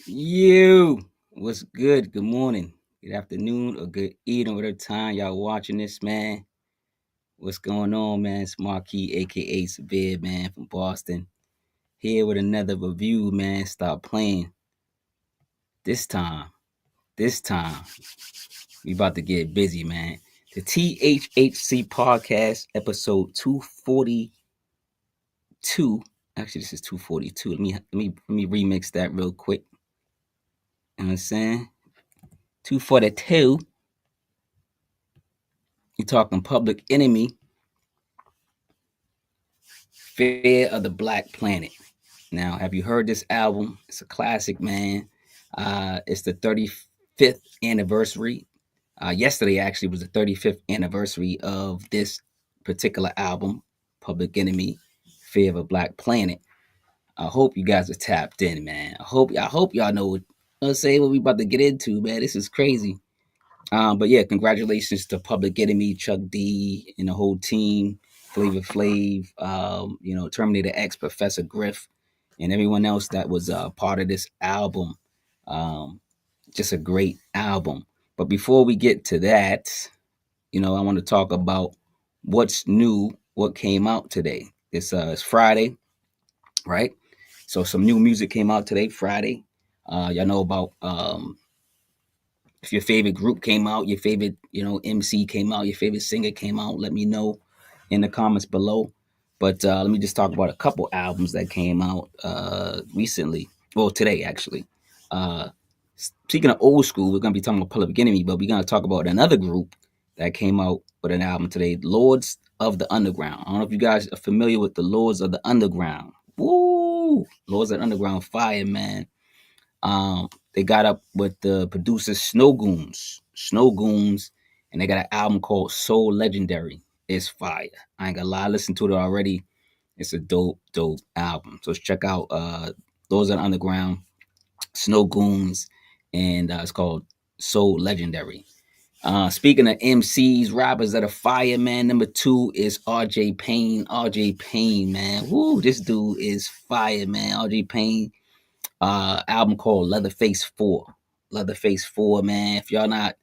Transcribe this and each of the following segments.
You, what's good? Good morning, good afternoon, or good evening, whatever time y'all watching this, man. What's going on, man? It's Marquis, aka Severe, man, from Boston. Here with another review, man. Stop playing. This time, this time, we about to get busy, man. The THHC podcast, episode 242. Actually, this is 242. Let me remix that real quick. You know what I'm saying? 242. You talking Public Enemy, Fear of the Black Planet. Now, have you heard this album? It's a classic, man. It's the 35th anniversary. Yesterday, actually, was the 35th anniversary of this particular album, Public Enemy, Fear of a Black Planet. I hope you guys are tapped in, man. I hope y'all know what what we about to get into, man. This is crazy. But yeah, congratulations to Public Enemy, Chuck D, and the whole team, Flavor Flav, Terminator X, Professor Griff, and everyone else that was part of this album. Um, just a great album. But before we get to that, I want to talk about what's new, what came out today. It's Friday, right? So some new music came out today, Friday. Y'all know about if your favorite group came out, your favorite, MC came out, your favorite singer came out, let me know in the comments below. But let me just talk about a couple albums that came out recently. Well, today actually. Uh, Speaking of old school, we're gonna be talking about Public Enemy, but we're gonna talk about another group that came out with an album today, Lords of the Underground. I don't know if you guys are familiar with the Lords of the Underground. Woo! Lords of the Underground, fire, man. They got up with the producer Snow Goons, and they got an album called Soul Legendary. It's fire. I ain't gonna lie, I listened to it already. It's a dope album. So let's check out Those Are Underground, Snow Goons, and it's called Soul Legendary. Speaking of MCs, rappers that are fire, man. Number 2 is RJ Payne. RJ Payne, man. Woo, this dude is fire, man. RJ Payne album called Leatherface 4. Leatherface 4, man. If y'all not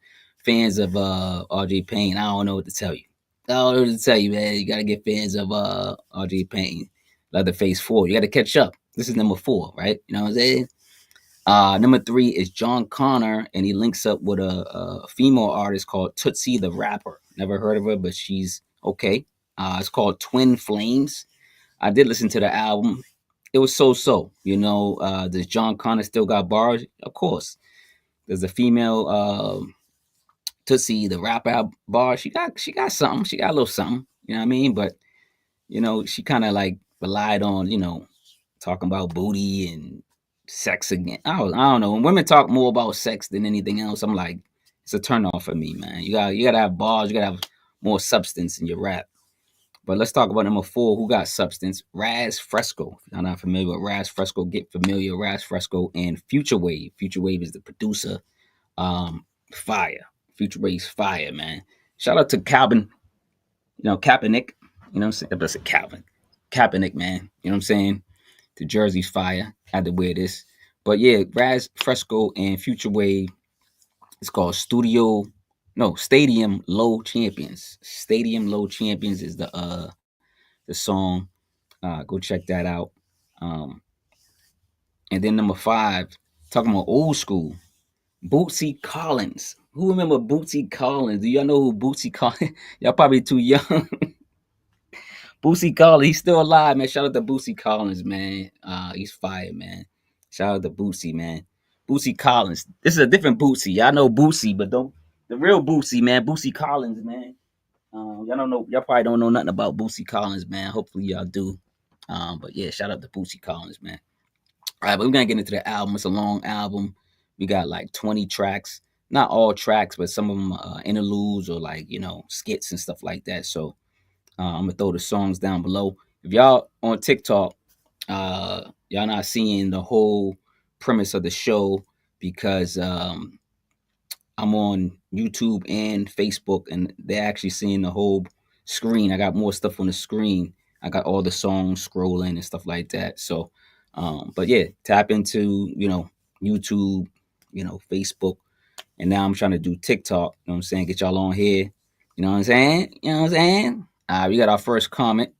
fans of RJ Payne, I don't know what to tell you. I don't know what to tell you, man. You gotta get fans of RJ Payne. Leatherface 4. You gotta catch up. This is number 4, right? You know what I'm saying? Number 3 is John Connor, and he links up with a female artist called Tootsie the Rapper. Never heard of her, but she's okay. It's called Twin Flames. I did listen to the album. It was so. Does John Connor still got bars? Of course. There's a female Tootsie, the rapper bar. She got something. She got a little something. You know what I mean? But she kind of like relied on talking about booty and sex again. I don't know. When women talk more about sex than anything else, I'm like, it's a turn off for me, man. You gotta have bars. You gotta have more substance in your rap. But let's talk about number 4. Who got substance? Raz Fresco. If you're not familiar with Raz Fresco, get familiar. Raz Fresco and Future Wave. Future Wave is the producer. Fire. Future Wave's fire, man. Shout out to Calvin, Kaepernick. You know what I'm saying? I said Calvin. Kaepernick, man. You know what I'm saying? The jersey's fire. Had to wear this. But yeah, Raz Fresco and Future Wave. It's called Stadium Low Champions. Stadium Low Champions is the song. Go check that out. Um, and then number 5, talking about old school, Bootsy Collins. Who remember Bootsy Collins? Do y'all know who Bootsy Collins? Y'all probably too young. Bootsy Collins, he's still alive, man. Shout out to Bootsy Collins, man. He's fire, man. Shout out to Bootsy, man. Bootsy Collins. This is a different Bootsy. Y'all know Bootsy, but don't the real Bootsy, man. Bootsy Collins, man. Y'all don't know. Y'all probably don't know nothing about Bootsy Collins, man. Hopefully y'all do. But yeah, shout out to Bootsy Collins, man. All right, but we're gonna get into the album. It's a long album. We got like 20 tracks. Not all tracks, but some of them interludes or like skits and stuff like that. So I'm gonna throw the songs down below. If y'all on TikTok, y'all not seeing the whole premise of the show because I'm on YouTube and Facebook, and they're actually seeing the whole screen. I got more stuff on the screen. I got all the songs scrolling and stuff like that. So, but yeah, tap into YouTube, Facebook, and now I'm trying to do TikTok. You know what I'm saying? Get y'all on here. You know what I'm saying? You know what I'm saying? We got our first comment.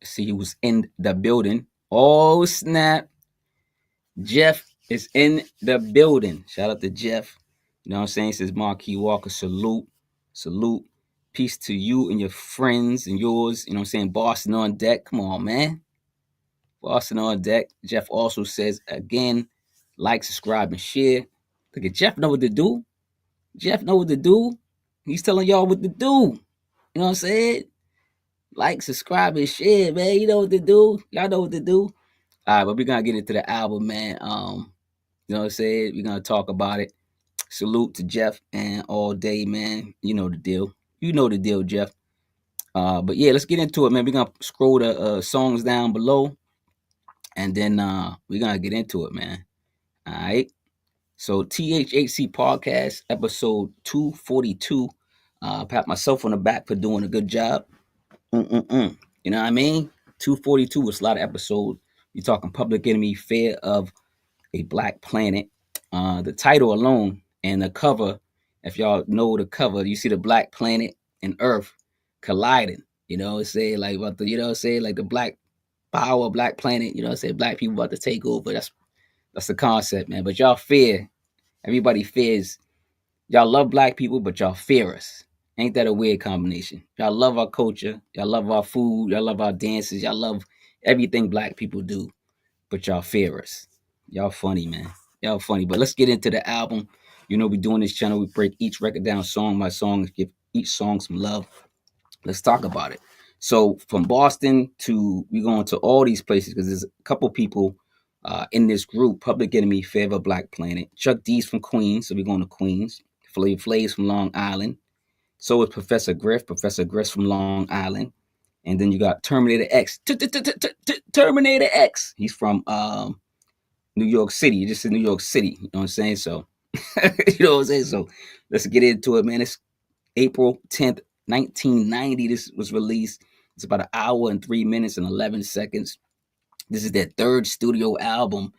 Let's see who's in the building. Oh snap! Jeff is in the building. Shout out to Jeff. You know what I'm saying? He says Marquis Walker, salute, salute. Peace to you and your friends and yours. You know what I'm saying? Boston on deck. Come on, man. Boston on deck. Jeff also says again, like, subscribe, and share. Look at Jeff know what to do. Jeff know what to do. He's telling y'all what to do. You know what I'm saying? Like, subscribe, and share, man. You know what to do. Y'all know what to do. All right, but we're gonna get into the album, man. You know what I'm saying? We're gonna talk about it. Salute to Jeff and all day, man. You know the deal. You know the deal, Jeff. But yeah, let's get into it, man. We're gonna scroll the songs down below, and then we're gonna get into it, man. All right. So THHC podcast episode 242. Pat myself on the back for doing a good job. You know what I mean? 242 was a lot of episodes. You're talking Public Enemy, Fear of a Black Planet. The title alone and the cover, if y'all know the cover, you see the black planet and Earth colliding. You know, it's saying like about the, like the black power, black planet. You know, say black people about to take over. That's the concept, man. But y'all fear. Everybody fears. Y'all love black people, but y'all fear us. Ain't that a weird combination? Y'all love our culture. Y'all love our food. Y'all love our dances. Y'all love everything black people do, but y'all fear us. Y'all funny, man. Y'all funny. But let's get into the album. You know, we doing this channel. We break each record down song by song, give each song some love. Let's talk about it. So from Boston to, we going to all these places because there's a couple people in this group. Public Enemy, Fear of a Black Planet. Chuck D's from Queens, so we're going to Queens. Flav's from Long Island. So is Professor Griff from Long Island. And then you got Terminator X. Terminator X. He's from New York City. Just in New York City. You know what I'm saying? So, you know what I'm saying? So, let's get into it, man. It's April 10th, 1990. This was released. It's about an hour and 3 minutes and 11 seconds. This is their third studio album,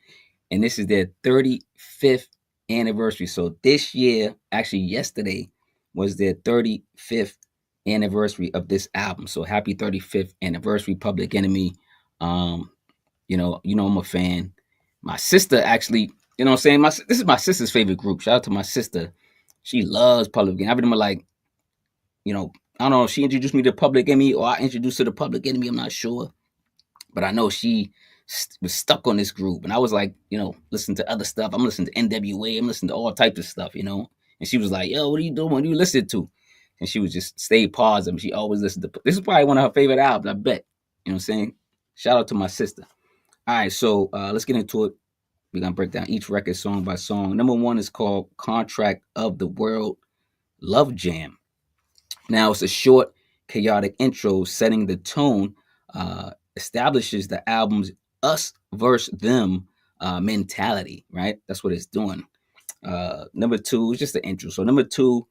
and this is their 35th anniversary. So, this year, actually, yesterday, was their 35th anniversary of this album. So, happy 35th anniversary, Public Enemy. You know, I'm a fan. My sister actually, you know what I'm saying? This is my sister's favorite group. Shout out to my sister. She loves Public Enemy. I remember like, I don't know if she introduced me to Public Enemy or I introduced her to Public Enemy. I'm not sure. But I know she was stuck on this group. And I was like, listening to other stuff. I'm listening to NWA. I'm listening to all types of stuff, And she was like, yo, what are you doing? What are you listening to? And she would just stay positive. She always listened to, this is probably one of her favorite albums, I bet. You know what I'm saying? Shout out to my sister. All right, so let's get into it. We're going to break down each record song by song. Number one is called Contract of the World, Love Jam. Now, it's a short, chaotic intro setting the tone, establishes the album's us versus them mentality, right? That's what it's doing. Number two is just the intro. So number two,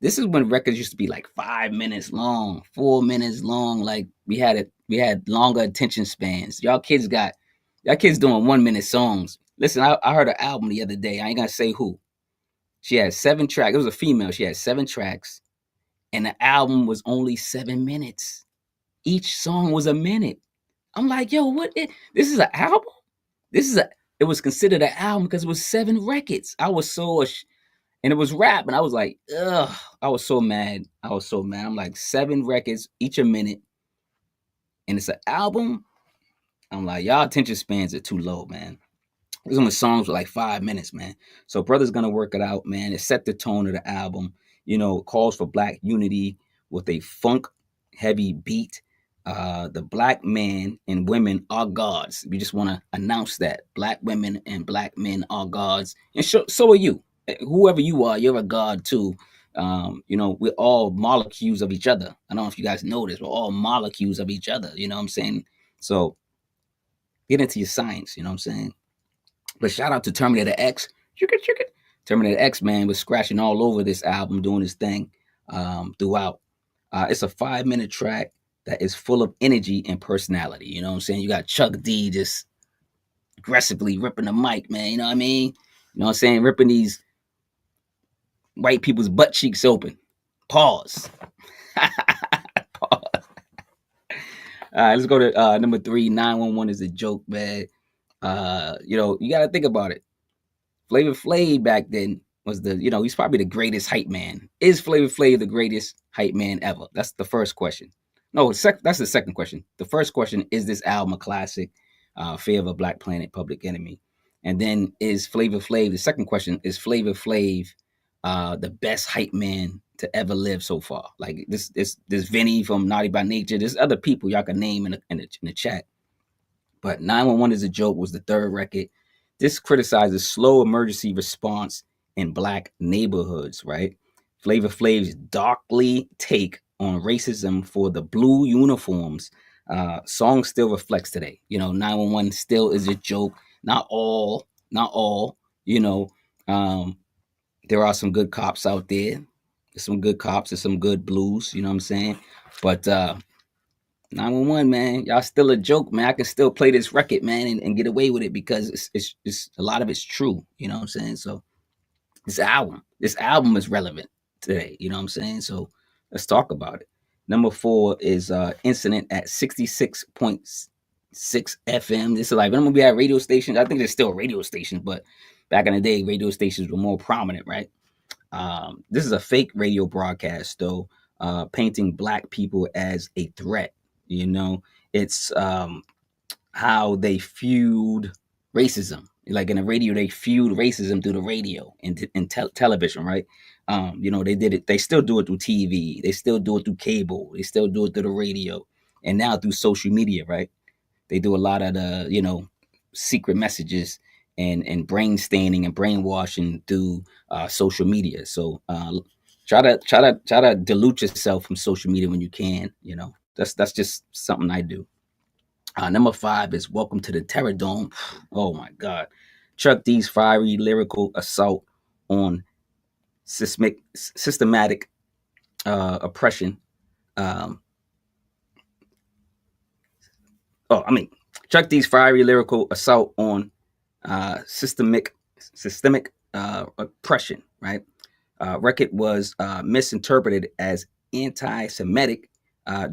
this is when records used to be like 5 minutes long, 4 minutes long. Like we had longer attention spans. Y'all kids doing 1 minute songs. Listen, I heard an album the other day. I ain't gonna say who. She had 7 tracks. It was a female. She had 7 tracks, and the album was only 7 minutes. Each song was a minute. I'm like, yo, what? This is an album? It was considered an album because it was 7 records. I was so, and it was rap, and I was like, ugh. I was so mad. I'm like, 7 records, each a minute, and it's an album. I'm like, y'all attention spans are too low, man. These are songs with like 5 minutes, man. So Brother's Gonna Work It Out, man. It set the tone of the album. Calls for black unity with a funk heavy beat. The black man and women are gods. We just want to announce that. Black women and black men are gods. And so are you. Whoever you are, you're a god too. We're all molecules of each other. I don't know if you guys know this. We're all molecules of each other. You know what I'm saying? So get into your science. You know what I'm saying? But shout out to Terminator X. Terminator X, man, was scratching all over this album, doing his thing throughout. It's a 5-minute track that is full of energy and personality. You know what I'm saying? You got Chuck D just aggressively ripping the mic, man. You know what I mean? You know what I'm saying? Ripping these white people's butt cheeks open. Pause. Pause. All right, let's go to number 3. 911 is a joke, man. You got to think about it. Flavor Flav back then was he's probably the greatest hype man. Is Flavor Flav the greatest hype man ever? That's the first question. No, that's the second question. The first question is this album a classic? Fear of a Black Planet, Public Enemy, and then is Flavor Flav? The second question is Flavor Flav the best hype man to ever live so far? Like this Vinny from Naughty by Nature. There's other people y'all can name in the chat. But 911 is a joke was the third record. This criticizes slow emergency response in black neighborhoods, right? Flavor Flav's darkly take on racism for the blue uniforms. Song still reflects today. 911 still is a joke. Not all. Um, there are some good cops out there. There's some good cops. There's some good blues. You know what I'm saying? But 911, man, y'all still a joke, man. I can still play this record, man, and get away with it because it's a lot of it's true. You know what I'm saying? So this album is relevant today. You know what I'm saying? So let's talk about it. Number 4 is Incident at 66.6 FM. This is like, when I'm gonna be at radio stations. I think there's still radio stations, but back in the day, radio stations were more prominent, right? This is a fake radio broadcast, though, painting black people as a threat. It's how they fueled racism. Like in the radio, they fueled racism through the radio and television, right? They did it. They still do it through TV. They still do it through cable. They still do it through the radio, and now through social media, right? They do a lot of the secret messages and brain staining and brainwashing through social media. So try to dilute yourself from social media when you can. That's just something I do. Number 5 is Welcome to the Terrordome. Oh my God. Chuck D's fiery lyrical assault on systematic oppression. Chuck D's fiery lyrical assault on systemic oppression, right? Record was misinterpreted as anti-Semitic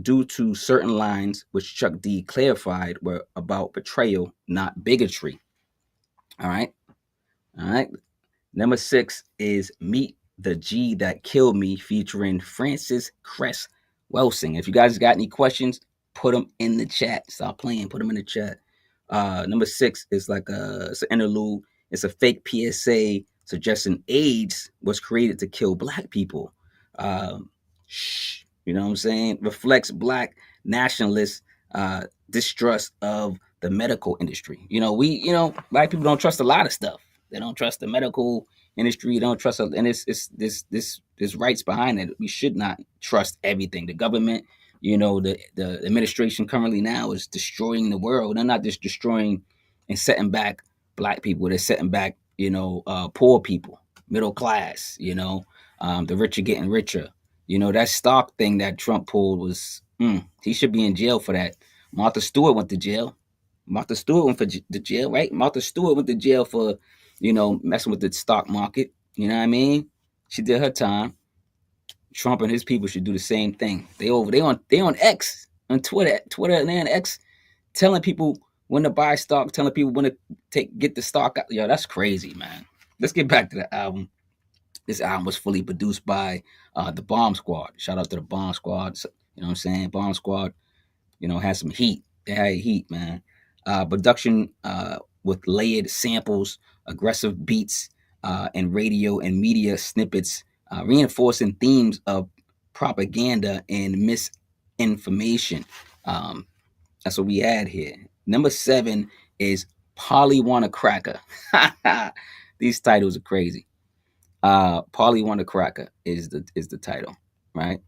due to certain lines which Chuck D clarified were about betrayal, not bigotry. All right. Number 6 is Meet the G That Killed Me, featuring Francis Cress Welsing. If you guys got any questions, put them in the chat. Stop playing. Put them in the chat. Number 6 is it's an interlude. It's a fake PSA suggesting AIDS was created to kill black people. You know what I'm saying? Reflects black nationalist distrust of the medical industry. Black people don't trust a lot of stuff. They don't trust the medical industry. They don't trust, and this rights behind it. We should not trust everything. The government, the administration currently now is destroying the world. They're not just destroying and setting back black people. They're setting back, poor people, middle class. The rich are getting richer. That stock thing that Trump pulled was, he should be in jail for that. Martha Stewart went to jail. Martha Stewart went to jail, right? Martha Stewart went to jail for, messing with the stock market. You know what I mean? She did her time. Trump and his people should do the same thing. They on X, on Twitter and then X, telling people when to buy stock, telling people when to get the stock out. Yo, that's crazy, man. Let's get back to the album. This album was fully produced by the Bomb Squad. Shout out to the Bomb Squad. You know what I'm saying? Bomb Squad, had some heat. They had heat, man. Production with layered samples, aggressive beats, and radio and media snippets, reinforcing themes of propaganda and misinformation. That's what we had here. Number 7 is Pollywanacraka. These titles are crazy. Pollywanacraka is the title, right?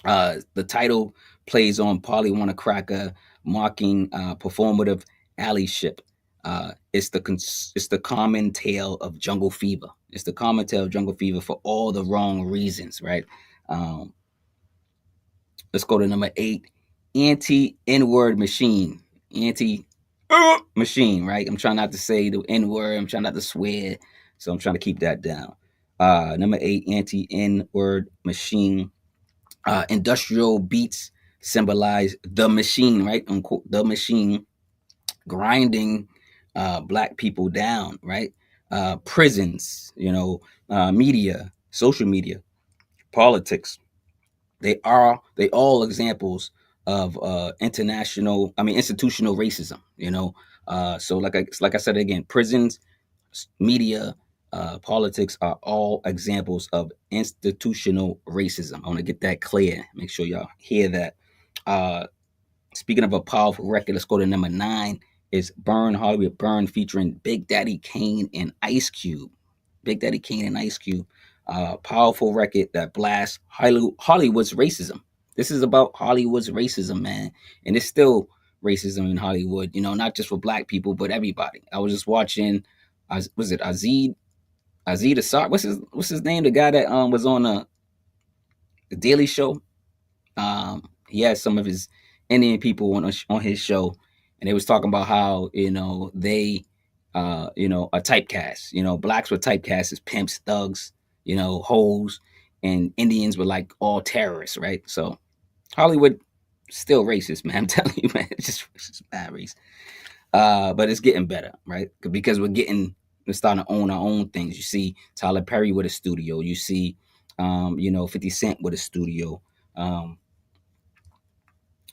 The title plays on Pollywanacraka, marking performative allyship. It's the common tale of jungle fever. It's the common tale of jungle fever for all the wrong reasons, right? Let's go to number 8, Anti-Nigger Machine. Machine, right? I'm trying not to say the N word. I'm trying not to swear. So I'm trying to keep that down. Number 8, Anti-N-Word Machine. Industrial beats symbolize the machine, right? Unquote, the machine grinding black people down, right? Prisons, media, social media, politics. They all examples of institutional racism. So like I said again, prisons, media, politics are all examples of institutional racism. I want to get that clear. Make sure y'all hear that. Uh, Speaking of a powerful record, let's go to number 9. Is Burn Hollywood Burn featuring Big Daddy Kane and Ice Cube. Big Daddy Kane and Ice Cube. Powerful record that blasts Hollywood's racism. This is about Hollywood's racism, man. And it's still racism in Hollywood, not just for black people, but everybody. I was just watching, was it Aziz Ansari? What's his name? The guy that was on the Daily Show. He had some of his Indian people on his show, and they was talking about how they are typecast. Blacks were typecast as pimps, thugs, hoes, and Indians were like all terrorists, right? So Hollywood still racist, man. I'm telling you, man, it's just bad race. But it's getting better, right? Because we're starting to own our own things. You see Tyler Perry with a studio. You see, 50 Cent with a studio.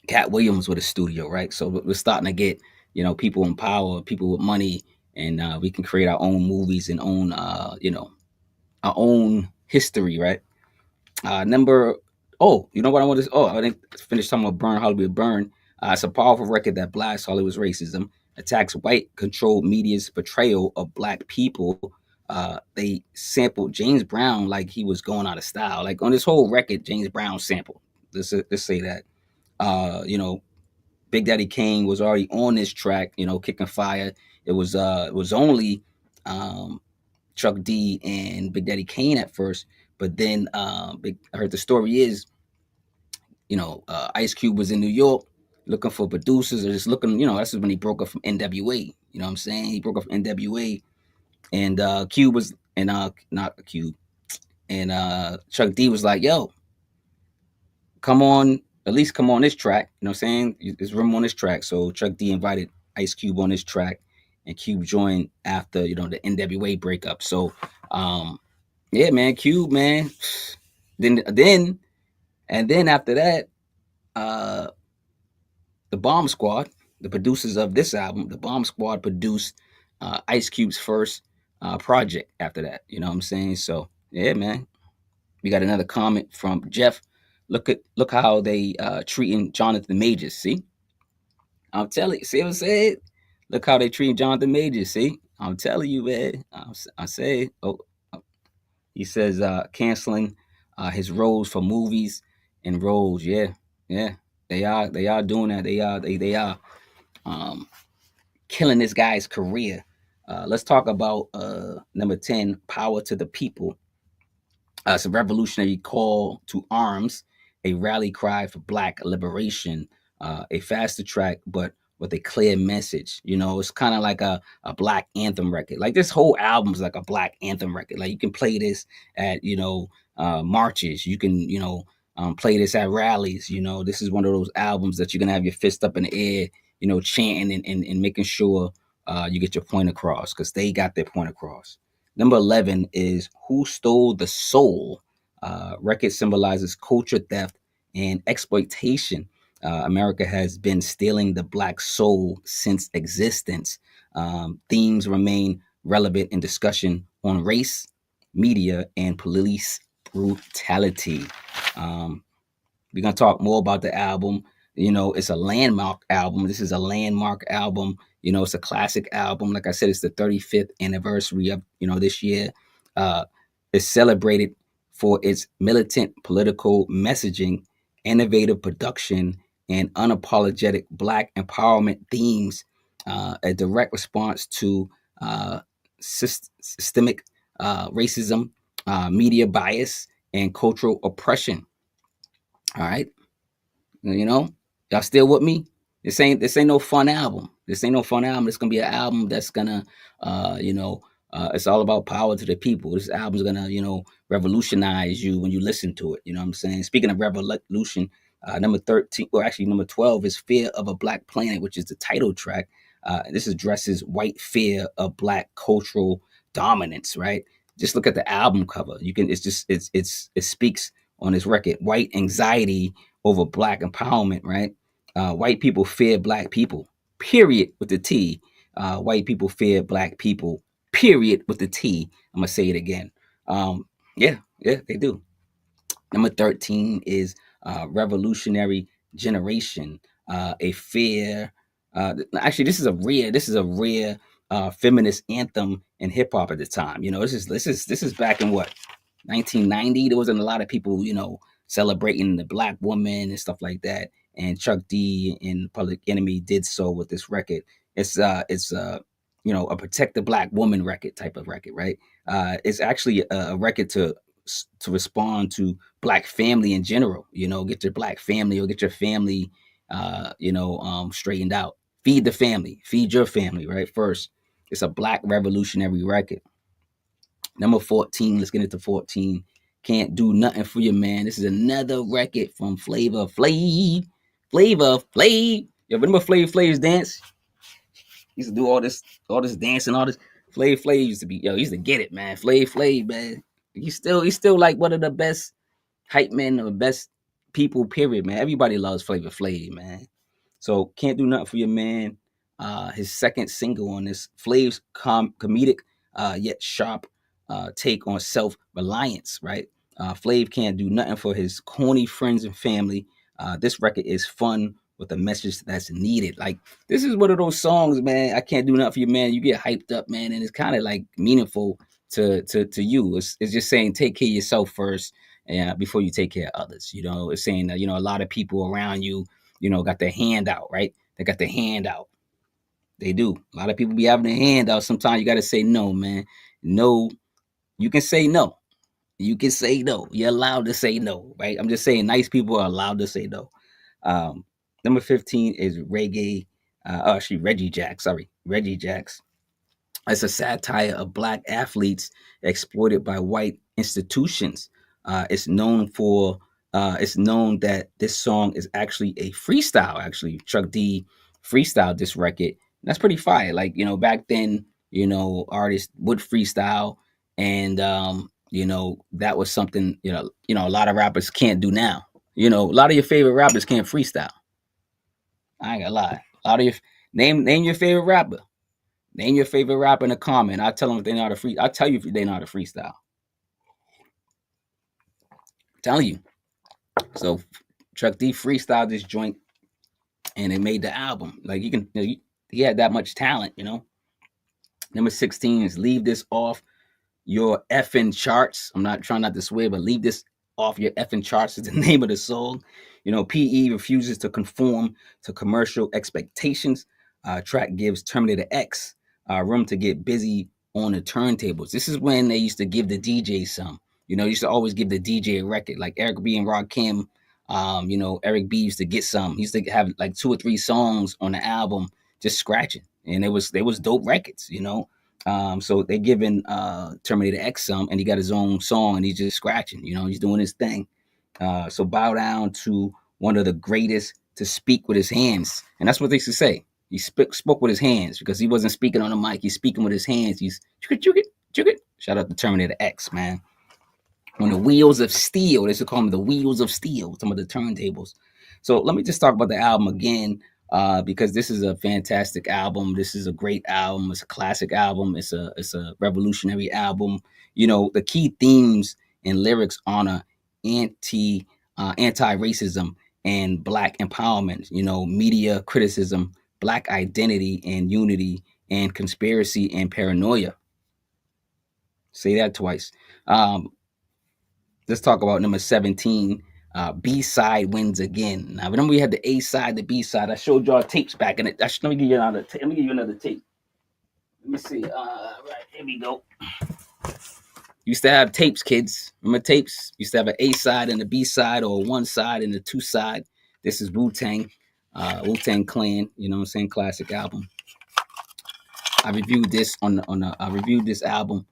Cat Williams with a studio, right? So we're starting to get, people in power, people with money, and we can create our own movies and own, our own history, right? Number, you know what I want to? I didn't finish talking about Burn Hollywood Burn. It's a powerful record that blasts Hollywood's racism, attacks white-controlled media's portrayal of black people. They sampled James Brown like he was going out of style. Like on this whole record, James Brown sampled. Let's say that. Uh, you know, Big Daddy Kane was already on this track, kicking fire. It was only um, Chuck D and Big Daddy Kane at first, but then I heard the story is, Ice Cube was in New York looking for producers or just looking, this is when he broke up from NWA. You know what I'm saying? He broke up from NWA, and Cube was and not Cube and Chuck D was like, "Yo, come on, at least come on this track." You know what I'm saying? There's room on this track. So Chuck D invited Ice Cube on this track, and Cube joined after the NWA breakup. So yeah, man, Cube, man. Then after that, uh the Bomb Squad, the producers of this album, the Bomb Squad produced Ice Cube's first project after that. You know what I'm saying? So yeah, man. We got another comment from Jeff. Look how they treating Jonathan Majors. See, I'm telling you. See what I'm saying? Look how they treating Jonathan Majors. See, I'm telling you, man. I say, he says canceling his roles for movies and roles. Yeah, yeah. They are doing that. They are um, killing this guy's career. Let's talk about number 10, Power to the People. It's a revolutionary call to arms, a rally cry for black liberation, a faster track, but with a clear message. It's kind of like a black anthem record. Like this whole album is like a black anthem record. Like you can play this at, marches. You can, play this at rallies. This is one of those albums that you're going to have your fist up in the air, chanting and making sure you get your point across because they got their point across. Number 11 is Who Stole the Soul? Record symbolizes culture theft and exploitation. America has been stealing the black soul since existence. Themes remain relevant in discussion on race, media, and police brutality. Um, we're gonna talk more about the album. It's a landmark album. This is a landmark album. It's a classic album. Like I said, it's the 35th anniversary of this year. Uh, it's celebrated for its militant political messaging, innovative production, and unapologetic Black empowerment themes. A direct response to systemic racism, media bias, and cultural oppression. All right. Y'all still with me? This ain't no fun album. This ain't no fun album. It's gonna be an album that's gonna, it's all about power to the people. This album's gonna, revolutionize you when you listen to it. You know what I'm saying? Speaking of revolution, number 13, or actually number 12, is "Fear of a Black Planet," which is the title track. This addresses white fear of black cultural dominance. Right? Just look at the album cover. You can. It's just. It speaks on this record. White anxiety over black empowerment. Right? White people fear black people. Period. With the T. White people fear black people. Period. With the T. I'm gonna say it again. Yeah, they do. Number 13 is Revolutionary Generation, a fear. Actually, this is a rare feminist anthem in hip hop at the time. This is back in what, 1990. There wasn't a lot of people, celebrating the black woman and stuff like that. And Chuck D and Public Enemy did so with this record. It's a protect the black woman record type of record, right? It's actually a record to respond to black family in general. Get your black family, or get your family, straightened out. Feed the family, feed your family, right? First, it's a black revolutionary record. Number 14, let's get into 14. Can't Do Nothing for You, Man. This is another record from Flavor Flav. Yo, remember Flavor Flav's dance? He used to do all this dancing, all this. Flav used to be, he used to get it, man. Flav, man. He's still like one of the best hype men, or best people, period, man. Everybody loves Flavor Flav, man. So Can't Do Nothing for You, Man. His second single on this. Flav's comedic yet sharp take on self-reliance, right? Flav can't do nothing for his corny friends and family. This record is fun with a message that's needed. Like, this is one of those songs, man. I can't do nothing for you, man. You get hyped up, man, and it's kind of like meaningful to you. It's just saying take care of yourself first, and before you take care of others. It's saying that a lot of people around you, got their hand out, right? They got their hand out. They do. A lot of people be having their hand out. Sometimes you got to say no, man. No, you can say no. You can say no. You're allowed to say no, right? I'm just saying nice people are allowed to say no. Um, Number 15 is Reggie Jax. Sorry, Reggie Jax. It's a satire of black athletes exploited by white institutions. It's known that this song is actually a freestyle. Actually, Chuck D freestyled this record. That's pretty fire. Like, back then, artists would freestyle, and that was something a lot of rappers can't do now. A lot of your favorite rappers can't freestyle. I ain't gonna lie. A lot of your name your favorite rapper. Name your favorite rapper in a comment. I'll tell them if they know how to free. I'll tell you if they know how to freestyle. I'm telling you. So Chuck D freestyled this joint, and it made the album. Like, he had that much talent. Number 16 is Leave This Off Your Effing Charts. I'm not trying not to swear, but Leave This Off Your Effing Charts is the name of the song. PE refuses to conform to commercial expectations. Track gives Terminator X room to get busy on the turntables. This is when they used to give the DJ some. Used to always give the DJ a record. Like Eric B and Rakim. Eric B used to get some. He used to have like 2 or 3 songs on the album just scratching, and they was dope records. So they giving Terminator X some, and he got his own song, and he's just scratching. He's doing his thing. So bow down to one of the greatest to speak with his hands, and that's what they used to say. He spoke with his hands because he wasn't speaking on the mic. He's speaking with his hands. He's chugit. Shout out to Terminator X, man. On the wheels of steel, they used to call them the wheels of steel. Some of the turntables. So let me just talk about the album again, because this is a fantastic album. This is a great album. It's a classic album. It's a revolutionary album. The key themes and lyrics honor anti-racism and black empowerment. Media criticism, black identity and unity, and conspiracy and paranoia. Say that twice. Let's talk about number 17. B-side wins again. Now, remember we had the A side, the B side. I showed y'all tapes back in it. Let me give you another tape. Let me see. Right, here we go. Used to have tapes, kids. Remember tapes? Used to have an A side and a B side, or one side and a 2 side. This is Wu-Tang. Wu-Tang Clan, you know what I'm saying, classic album. I reviewed this I reviewed this album,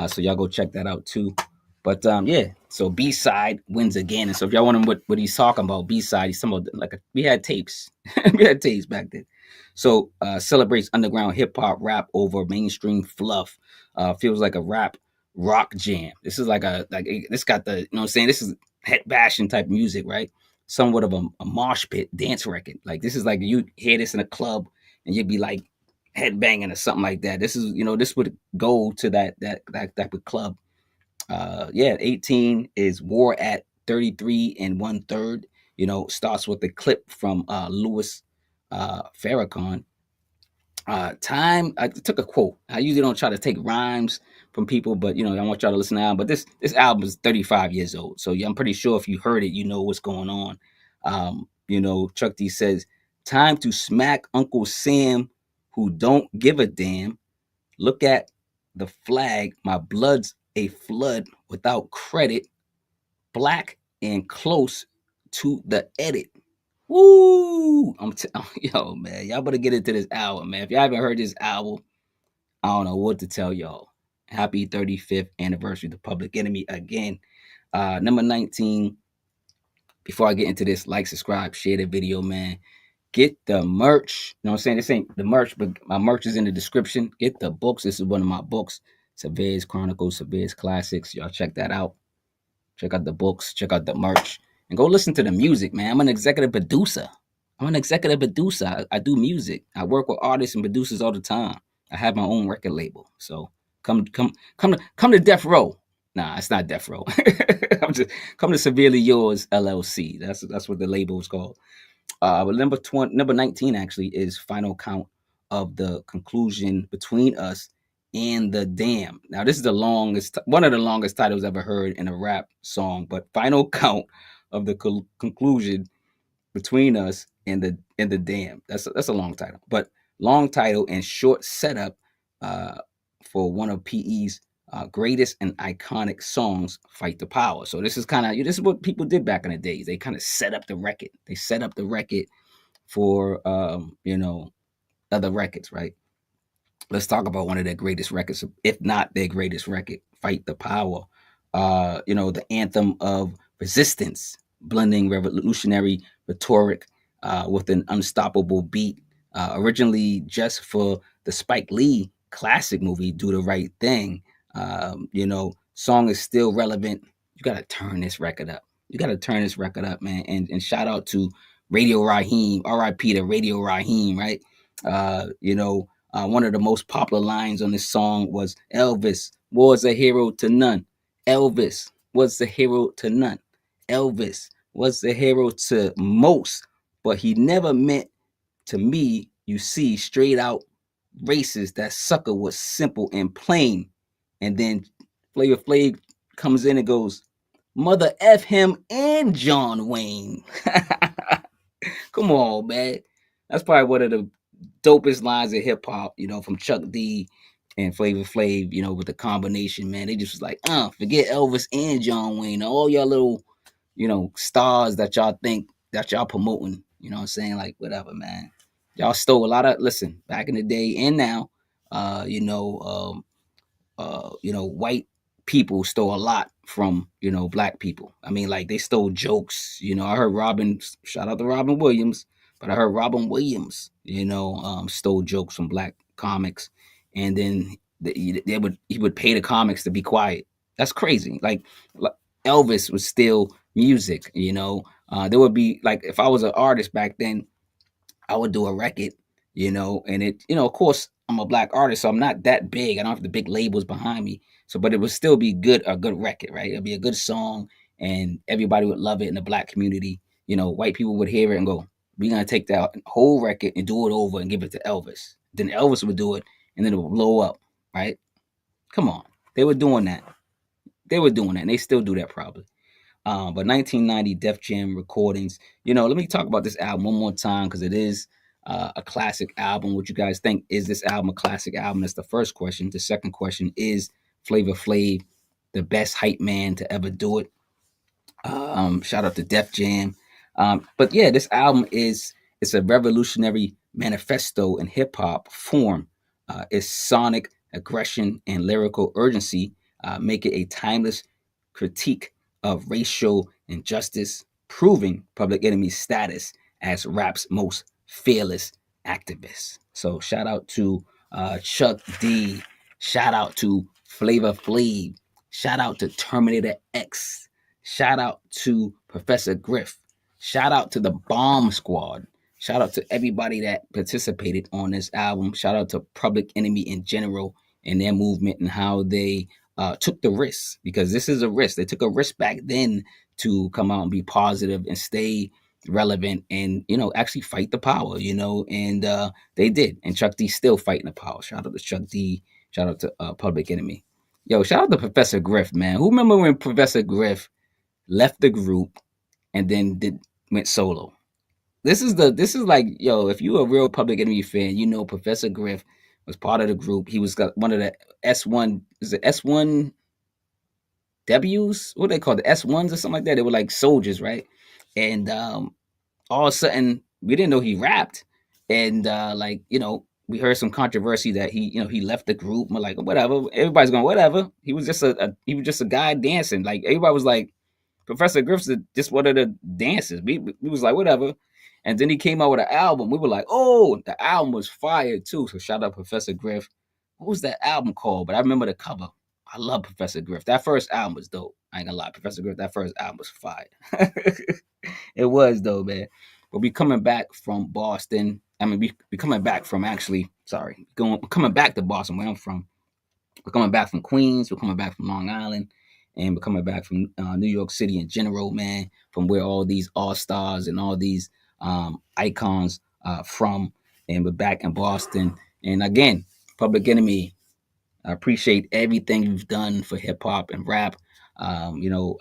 so y'all go check that out too. But yeah, so B side wins again. And so if y'all wondering what he's talking about, B side, he's talking about we had tapes, we had tapes back then. So celebrates underground hip hop rap over mainstream fluff. Feels like a rap rock jam. This is this got the, you know what I'm saying, this is head bashing type music, right? Somewhat of a mosh pit dance record. Like this is like you hear this in a club and you'd be like headbanging or something like that. This is, you know, this would go to that type of club. Yeah, 18 is War at 33 and 1/3. You know, starts with a clip from Louis Farrakhan. Time, I took a quote. I usually don't try to take rhymes from people, but you know, I want y'all to listen now. But this album is 35 years old, so yeah, I'm pretty sure if you heard it, you know what's going on. You know, Chuck D says, "Time to smack Uncle Sam, who don't give a damn. Look at the flag. My blood's a flood without credit. Black and close to the edit." Woo! Yo, man, y'all better get into this album, man. If y'all haven't heard this album, I don't know what to tell y'all. Happy 35th anniversary to Public Enemy again. Number 19. Before I get into this, like, subscribe, share the video, man. Get the merch. You know what I'm saying? This ain't the merch, but my merch is in the description. Get the books. This is one of my books. Surveyors Chronicles, Surveyors Classics. Y'all check that out. Check out the books. Check out the merch. And go listen to the music, man. I'm an executive producer. I do music. I work with artists and producers all the time. I have my own record label. So come to Death Row. Nah, it's not Death Row. Come to Severely Yours LLC. That's what the label is called. But number 19 actually is Final Count of the Conclusion Between Us and the Dam. Now this is one of the longest titles ever heard in a rap song, but Final Count of the Conclusion Between Us and the Dam. That's a long title, but long title and short setup uh, for one of PE's greatest and iconic songs, "Fight the Power." So this is what people did back in the days. They kind of set up the record. They set up the record for you know, other records, right? Let's talk about one of their greatest records, if not their greatest record, "Fight the Power." You know, the anthem of resistance, blending revolutionary rhetoric with an unstoppable beat. Originally just for the Spike Lee classic movie, "Do the Right Thing." You know, song is still relevant. You got to turn this record up. You got to turn this record up, man. And shout out to Radio Raheem, RIP to Radio Raheem, right? You know, one of the most popular lines on this song was, "Elvis was a hero to none. Elvis was the hero to none. Elvis was the hero to most, but he never meant to me. You see, straight out racist. That sucker was simple and plain." And then Flavor Flav comes in and goes, "Mother F him and John Wayne." Come on, man. That's probably one of the dopest lines of hip hop, you know, from Chuck D and Flavor Flav, you know, with the combination, man. They just was like, forget Elvis and John Wayne. All y'all little, you know, stars that y'all think that y'all promoting, you know what I'm saying? Like, whatever, man. Y'all stole a lot of, listen, back in the day and now, you know, you know, white people stole a lot from, you know, black people. I mean, like they stole jokes. You know, I heard shout out to Robin Williams, but I heard Robin Williams, you know, stole jokes from black comics, and then he would pay the comics to be quiet. That's crazy. Like Elvis would steal music. You know, there would be like if I was an artist back then, I would do a record, you know, and you know, of course, I'm a black artist, so I'm not that big. I don't have the big labels behind me. So, but it would still be a good record, right? It'd be a good song, and everybody would love it in the black community. You know, white people would hear it and go, "We're gonna take that whole record and do it over and give it to Elvis." Then Elvis would do it, and then it would blow up, right? Come on, they were doing that. They were doing that, and they still do that probably. But 1990 Def Jam recordings. You know, let me talk about this album one more time because it is a classic album. What you guys think? Is this album a classic album? That's the first question. The second question is Flavor Flav the best hype man to ever do it? Shout out to Def Jam. But yeah, this album is It's a revolutionary manifesto in hip hop form. Its sonic aggression and lyrical urgency make it a timeless critique of racial injustice, proving Public Enemy's status as rap's most fearless activist. So shout out to Chuck D. Shout out to Flavor Flav. Shout out to Terminator X. Shout out to Professor Griff. Shout out to the Bomb Squad. Shout out to everybody that participated on this album. Shout out to Public Enemy in general and their movement and how they took the risk, because this is a risk. They took a risk back then to come out and be positive and stay relevant and, actually fight the power, and they did. And Chuck D still fighting the power. Shout out to Chuck D. Shout out to Public Enemy. Yo, shout out to Professor Griff, man. Who remember when Professor Griff left the group and then went solo? This is like, yo, if you a real Public Enemy fan, Professor Griff was part of the group. He was got one of the S1, is it S1 W's? What they call the S1s or something like that? They were like soldiers, right? And all of a sudden we didn't know he rapped. And we heard some controversy that he left the group. We're like, whatever. Everybody's going, whatever. He was just a guy dancing. Like everybody was like, Professor Griff's just one of the dancers. We was like, whatever. And then he came out with an album. We were like, oh, the album was fire too. So shout out Professor Griff. What was that album called? But I remember the cover. I love Professor Griff. That first album was dope. I ain't gonna lie. Professor Griff, that first album was fire. It was though, man. But we coming back from Boston. I mean, we coming back from coming back to Boston, where I'm from. We're coming back from Queens. We're coming back from Long Island, and we're coming back from New York City in general, man. From where all these all stars and all these icons from, and we're back in Boston. And again, Public Enemy, I appreciate everything you've done for hip hop and rap. I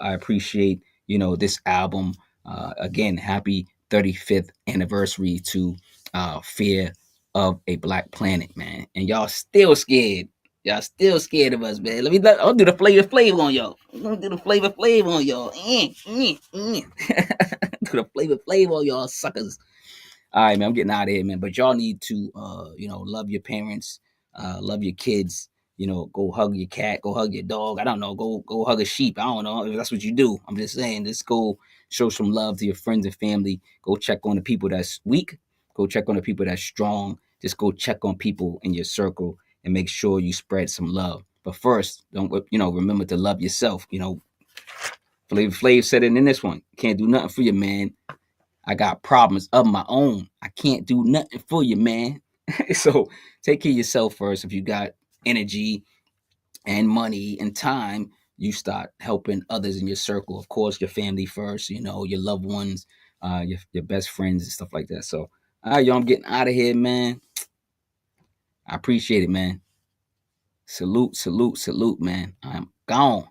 appreciate this album. Again, happy 35th anniversary to Fear of a Black Planet, man. And y'all still scared. Y'all still scared of us, man. I'll do the flavor on y'all. I'm gonna do the flavor on y'all. Do the flavor on y'all suckers. All right, man, I'm getting out of here, man. But y'all need to, love your parents, love your kids. Go hug your cat, go hug your dog. I don't know, go hug a sheep. I don't know if that's what you do. I'm just saying, just go show some love to your friends and family. Go check on the people that's weak. Go check on the people that's strong. Just go check on people in your circle and make sure you spread some love. But first, don't remember to love yourself. Flavor Flav said it in this one. Can't do nothing for you, man. I got problems of my own. I can't do nothing for you, man. So take care of yourself first. If you got energy and money and time, you start helping others in your circle. Of course, your family first, your loved ones, your best friends and stuff like that. So, all right, y'all, I'm getting out of here, man. I appreciate it, man. Salute, salute, salute, man. I'm gone.